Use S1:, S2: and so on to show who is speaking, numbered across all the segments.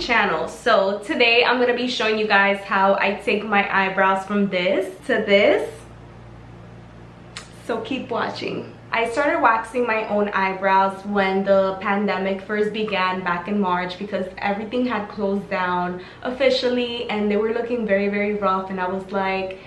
S1: channel. So today I'm gonna be showing you guys how I take my eyebrows from this to this, so keep watching. I started waxing my own eyebrows when the pandemic first began back in March, because everything had closed down officially and they were looking very, very rough, and I was like,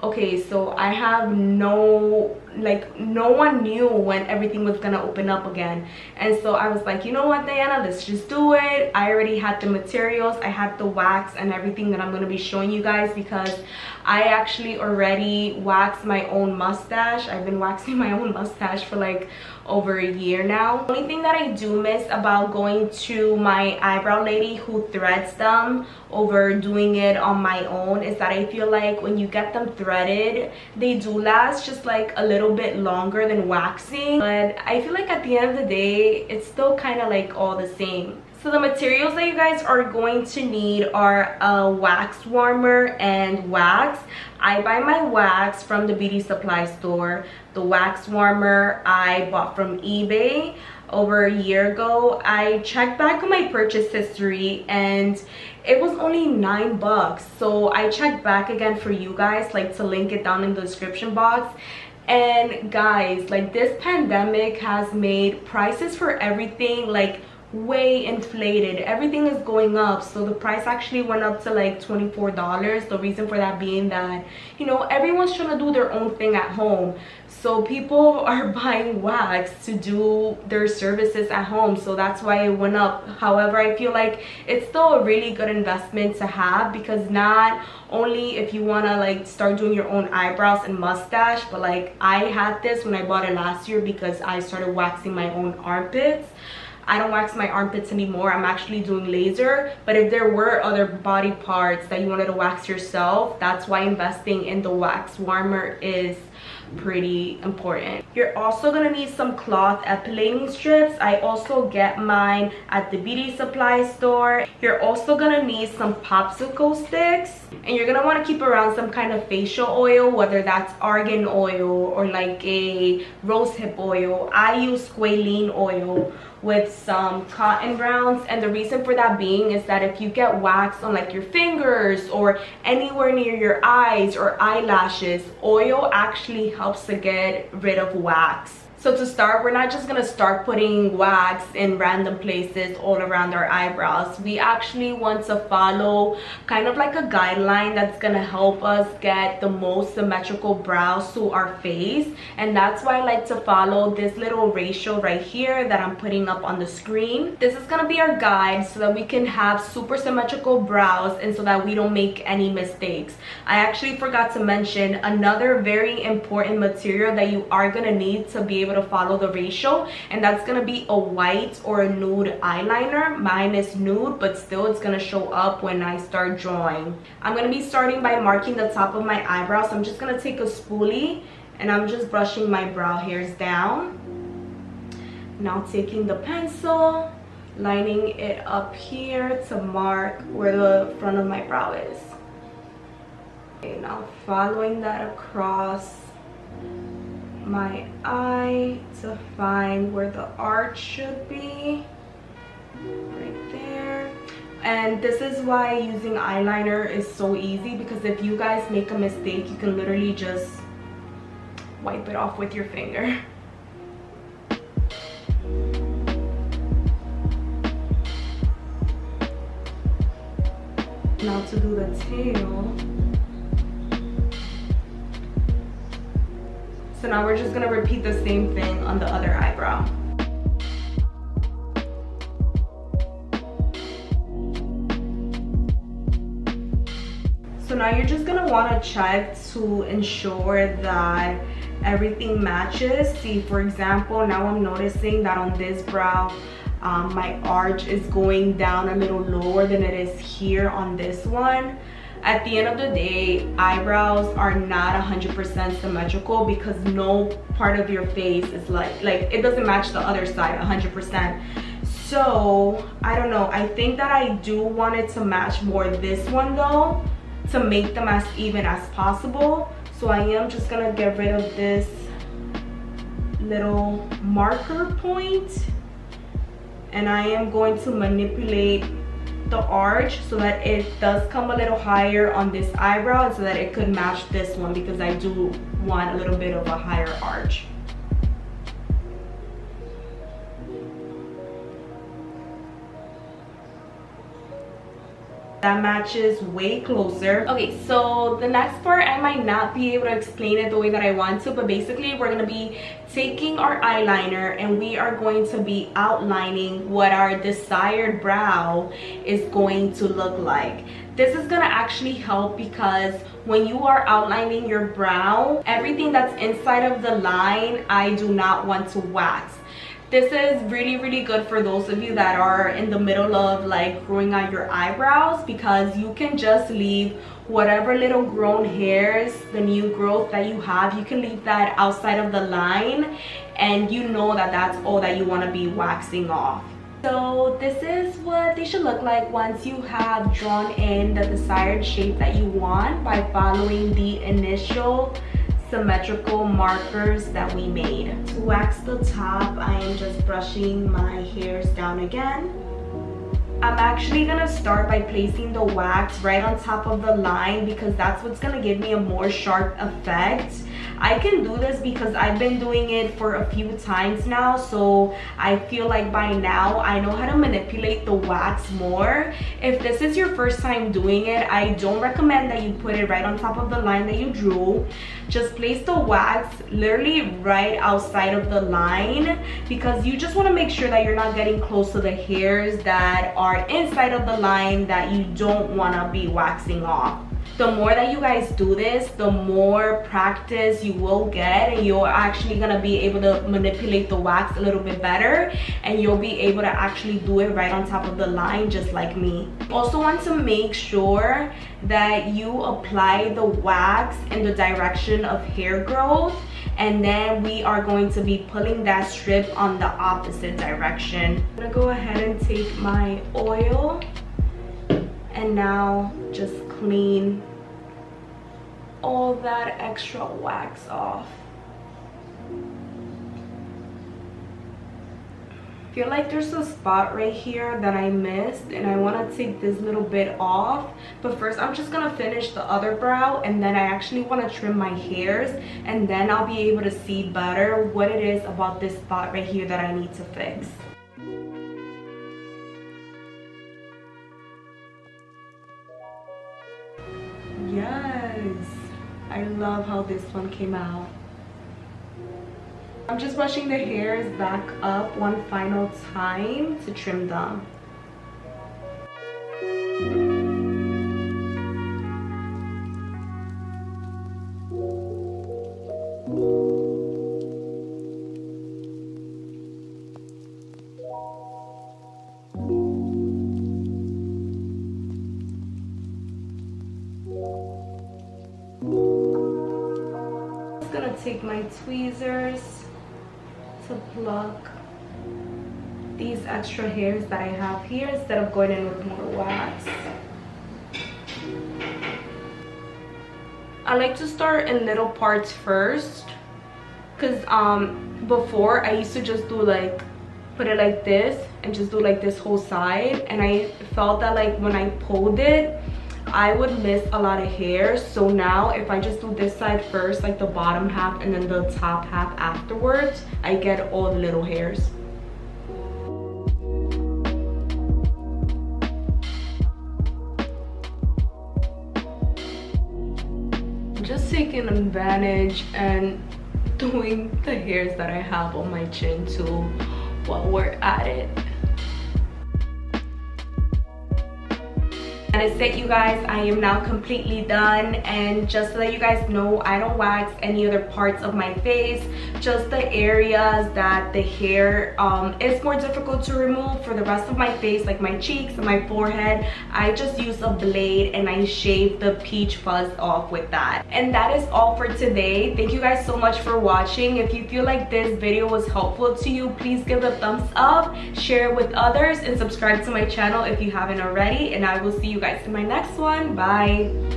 S1: okay, so I have no one knew when everything was gonna open up again. And so I was like, you know what, Diana, let's just do it. I already had the materials, I had the wax and everything that I'm gonna be showing you guys, because I actually already waxed my own mustache. I've been waxing my own mustache for like over a year now. The only thing that I do miss about going to my eyebrow lady who threads them over doing it on my own is that I feel like when you get them threaded, they do last just like a little bit longer than waxing, but I feel like at the end of the day it's still kind of like all the same. So the materials that you guys are going to need are a wax warmer and wax. I buy my wax from the beauty supply store. The wax warmer I bought from eBay over a year ago. I checked back on my purchase history and it was only $9. So I checked back again for you guys, like to link it down in the description box. And guys, like this pandemic has made prices for everything like way inflated. Everything is going up, so the price actually went up to like $24. The reason for that being that, you know, everyone's trying to do their own thing at home, so people are buying wax to do their services at home, so that's why it went up. However, I feel like it's still a really good investment to have, because not only if you want to like start doing your own eyebrows and mustache, but like I had this when I bought it last year because I started waxing my own armpits. I don't wax my armpits anymore. I'm actually doing laser. But if there were other body parts that you wanted to wax yourself, that's why investing in the wax warmer is pretty important. You're also gonna need some cloth epilating strips. I also get mine at the beauty supply store. You're also gonna need some popsicle sticks, and you're gonna want to keep around some kind of facial oil, whether that's argan oil or like a rosehip oil. I use squalene oil with some cotton grounds, and the reason for that being is that if you get wax on like your fingers or anywhere near your eyes or eyelashes, oil actually helps to get rid of wax. So to start, we're not just gonna start putting wax in random places all around our eyebrows. We actually want to follow kind of like a guideline that's gonna help us get the most symmetrical brows to our face. And that's why I like to follow this little ratio right here that I'm putting up on the screen. This is gonna be our guide so that we can have super symmetrical brows and so that we don't make any mistakes. I actually forgot to mention another very important material that you are gonna need to be able to follow the ratio, and that's gonna be a white or a nude eyeliner. Mine is nude, but still it's gonna show up when I start drawing. I'm gonna be starting by marking the top of my eyebrows. So I'm just gonna take a spoolie and I'm just brushing my brow hairs down. Now taking the pencil, lining it up here to mark where the front of my brow is. Okay, now following that across my eye to find where the arch should be, right there. And this is why using eyeliner is so easy, because if you guys make a mistake, you can literally just wipe it off with your finger. Now to do the tail. So now we're just gonna repeat the same thing on the other eyebrow. So now you're just gonna wanna check to ensure that everything matches. See, for example, now I'm noticing that on this brow, my arch is going down a little lower than it is here on this one. At the end of the day, eyebrows are not 100% symmetrical, because no part of your face is like it doesn't match the other side 100%. So I don't know, I think that I do want it to match more this one though, to make them as even as possible. So I am just gonna get rid of this little marker point, and I am going to manipulate the arch so that it does come a little higher on this eyebrow, and so that it could match this one, because I do want a little bit of a higher arch. That matches way closer. Okay, so the next part, I might not be able to explain it the way that I want to, but basically we're going to be taking our eyeliner and we are going to be outlining what our desired brow is going to look like. This is going to actually help because when you are outlining your brow, everything that's inside of the line, I do not want to wax. This is really good for those of you that are in the middle of like growing out your eyebrows, because you can just leave whatever little grown hairs, the new growth that you have, you can leave that outside of the line, and you know that that's all that you want to be waxing off. So this is what they should look like once you have drawn in the desired shape that you want by following the initial symmetrical markers that we made. To wax the top, I am just brushing my hairs down again. I'm actually gonna start by placing the wax right on top of the line, because that's what's gonna give me a more sharp effect. I can do this because I've been doing it for a few times now, so I feel like by now I know how to manipulate the wax more. If this is your first time doing it, I don't recommend that you put it right on top of the line that you drew. Just place the wax literally right outside of the line, because you just want to make sure that you're not getting close to the hairs that are inside of the line that you don't want to be waxing off. The more that you guys do this, the more practice you will get, and you're actually gonna be able to manipulate the wax a little bit better, and you'll be able to actually do it right on top of the line, just like me. Also want to make sure that you apply the wax in the direction of hair growth, and then we are going to be pulling that strip on the opposite direction. I'm gonna go ahead and take my oil and now just clean all that extra wax off. I feel like there's a spot right here that I missed, and I want to take this little bit off, but first I'm just gonna finish the other brow, and then I actually want to trim my hairs, and then I'll be able to see better what it is about this spot right here that I need to fix. Yes, I love how this one came out. I'm just brushing the hairs back up one final time to trim them. Take my tweezers to pluck these extra hairs that I have here instead of going in with more wax. I like to start in little parts first, because before I used to just do like put it like this and just do like this whole side, and I felt that like when I pulled it I would miss a lot of hair. So now if I just do this side first, like the bottom half, and then the top half afterwards, I get all the little hairs. I'm just taking advantage and doing the hairs that I have on my chin too while we're at it. That is it, you guys. I am now completely done, and just so that you guys know, I don't wax any other parts of my face, just the areas that the hair is more difficult to remove. For the rest of my face, like my cheeks and my forehead, I just use a blade and I shave the peach fuzz off with that. And that is all for today. Thank you guys so much for watching. If you feel like this video was helpful to you, please give it a thumbs up, share it with others, and subscribe to my channel if you haven't already, and I will see you guys in my next one. Bye.